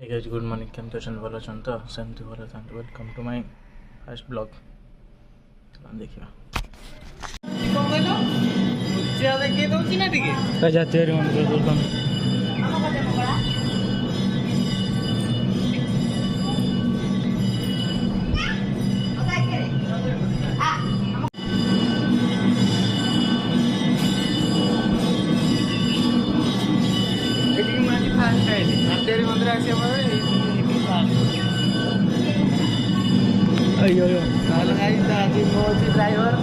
Hey guys, good morning. Kem to channel वाला चंता सेमती वाला था. Welcome to my first vlog. चलो देखिए. कौन कहलो ज्यादा के दो कि ना टिके क्या जाते हैं मन कर बोलता हूँ. एटी माजी फास्ट है तेरे मंदिर आसे हमारे अयो काल गाइस दादी मोची ड्राइवर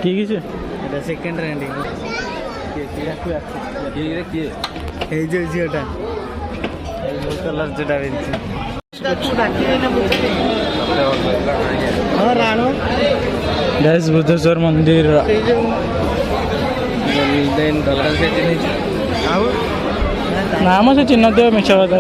ठीक है এটা সেকেন্ড র্যান্ডিং এই যে জিওটা এই ব্লু কালার যেটা বেরিয়েছে রানো गैस बुद्धेश्वर मंदिर गोल्डन कलर से चिन्ह आओ नाम से चिन्ह दे मिछा बता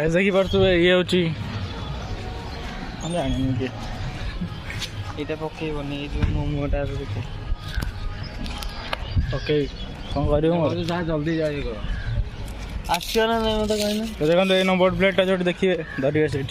ऐसा की बार तू ये होची हम जाने नहीं এটা পকেইবনি এই যে মোমোটা আছে ओके कौन करियो तो जा जल्दी जाइए आसियो ना नहीं मत कहना तो देखो ये नंबर प्लेट टा जो देखिए धरिए सेठ